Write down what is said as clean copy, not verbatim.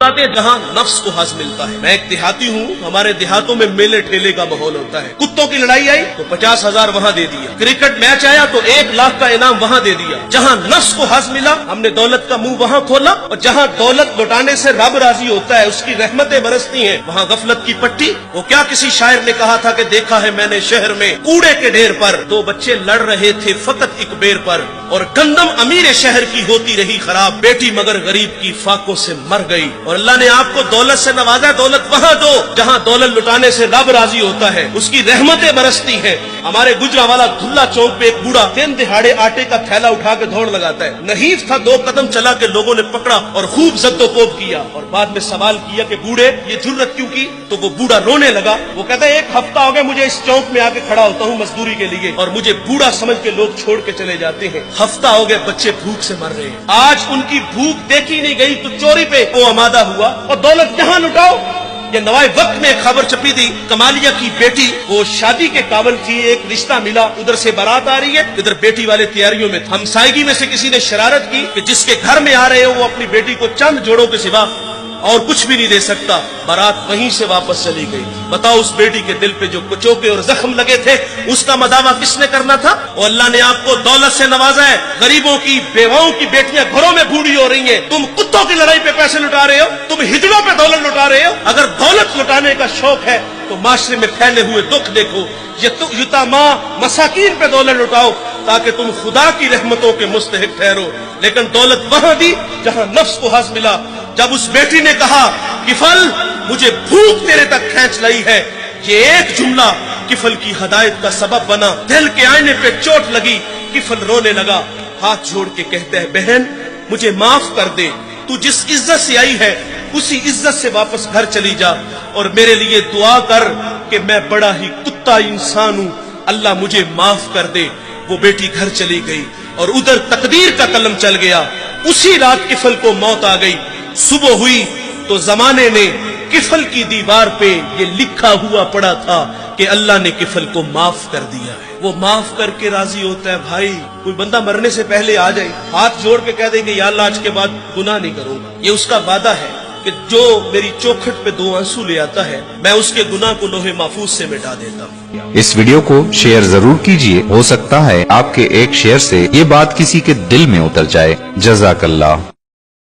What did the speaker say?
جہاں نفس کو حظ ملتا ہے۔ میں ایک دیہاتی ہوں، ہمارے دیہاتوں میں میلے ٹھیلے کا ماحول ہوتا ہے۔ کتوں کی لڑائی آئی تو 50,000 وہاں دے دیا، کرکٹ میچ آیا تو 1,00,000 کا انعام وہاں دے دیا۔ جہاں نفس کو حظ ملا ہم نے دولت کا منہ وہاں کھولا، اور جہاں دولت لوٹانے سے رب راضی ہوتا ہے، اس کی رحمتیں برستی ہیں، وہاں غفلت کی پٹی۔ وہ کیا کسی شاعر نے کہا تھا کہ دیکھا ہے میں نے شہر میں کوڑے کے ڈھیر پر 2 بچے لڑ رہے تھے فقط ایک بیر پر، اور گندم امیر شہر کی ہوتی رہی خراب، بیٹی مگر غریب کی فاقوں سے مر گئی۔ اور اللہ نے آپ کو دولت سے نوازا، دولت وہاں دو جہاں دولت لٹانے سے رب راضی ہوتا ہے، اس کی رحمتیں برستی ہیں۔ ہمارے گجرانوالہ دھلا چوک پہ ایک بوڑھا 3 دہاڑے آٹے کا تھیلا اٹھا کے دوڑ لگاتا ہے، نحیف تھا، 2 قدم چلا کے لوگوں نے پکڑا اور خوب زد و کوب کیا، اور بعد میں سوال کیا کہ بوڑھے یہ جرت کیوں کی؟ تو وہ بوڑھا رونے لگا۔ وہ کہتا ہے 1 ہفتہ ہو گیا مجھے اس چوک میں آ کے کھڑا ہوتا ہوں مزدوری کے لیے، اور مجھے بوڑھا سمجھ کے لوگ چھوڑ کے چلے جاتے ہیں۔ ہفتہ ہو گیا بچے بھوک سے مر رہے ہیں، آج ان کی بھوک دیکھی نہیں گئی تو چوری پہ وہ آمادہ ہوا، اور دولت جہاں لٹاؤ۔ یہ نوائے وقت میں ایک خبر چھپی تھی، کمالیہ کی بیٹی وہ شادی کے قابل تھی، ایک رشتہ ملا، ادھر سے بارات آ رہی ہے، ادھر بیٹی والے تیاریوں میں، ہمسائیگی میں سے کسی نے شرارت کی کہ جس کے گھر میں آ رہے ہو وہ اپنی بیٹی کو چند جوڑوں کے سوا اور کچھ بھی نہیں دے سکتا۔ بارات وہیں سے واپس چلی گئی۔ بتاؤ اس بیٹی کے دل پہ جو کچوکے اور زخم لگے تھے اس کا مداوع کس نے کرنا تھا؟ اور اللہ نے آپ کو دولت سے نوازا ہے، غریبوں کی بیواؤں کی بیٹیاں گھروں میں بوڑھی ہو رہی ہیں، تم کتوں کی لڑائی پہ پیسے لٹا رہے ہو، تم ہجڑوں پہ دولت لٹا رہے ہو۔ اگر دولت لٹانے کا شوق ہے تو معاشرے میں پھیلے ہوئے دکھ دیکھو، یتاما مساکین پہ دولت لٹاؤ تاکہ تم خدا کی رحمتوں کے مستحق ٹھہرو۔ لیکن دولت وہاں دی جہاں نفس کو حظ ملا۔ جب اس بیٹی نے کہا کفل مجھے بھوک تیرے تک کھینچ لائی ہے، یہ ایک جملہ کفل کی ہدایت کا سبب بنا، دل کے آئینے پہ چوٹ لگی، کفل رونے لگا، ہاتھ جوڑ کے کہتا ہے بہن مجھے معاف کر دے، تو جس عزت سے آئی ہے اسی عزت سے واپس گھر چلی جا، اور میرے لیے دعا کر کہ میں بڑا ہی کتا انسان ہوں، اللہ مجھے معاف کر دے۔ وہ بیٹی گھر چلی گئی اور ادھر تقدیر کا قلم چل گیا، اسی رات کفل کو موت آ گئی۔ صبح ہوئی تو زمانے نے کفل کی دیوار پہ یہ لکھا ہوا پڑا تھا کہ اللہ نے کفل کو معاف کر دیا ہے۔ وہ معاف کر کے راضی ہوتا ہے۔ بھائی کوئی بندہ مرنے سے پہلے آ جائے، ہاتھ جوڑ کے کہہ دے کہ یا اللہ آج کے بعد گناہ نہیں کروں گا، یہ اس کا وعدہ ہے کہ جو میری چوکھٹ پہ 2 آنسو لے آتا ہے میں اس کے گناہ کو لوح محفوظ سے مٹا دیتا ہوں۔ اس ویڈیو کو شیئر ضرور کیجئے، ہو سکتا ہے آپ کے ایک شیئر سے یہ بات کسی کے دل میں اتر جائے۔ جزاک اللہ۔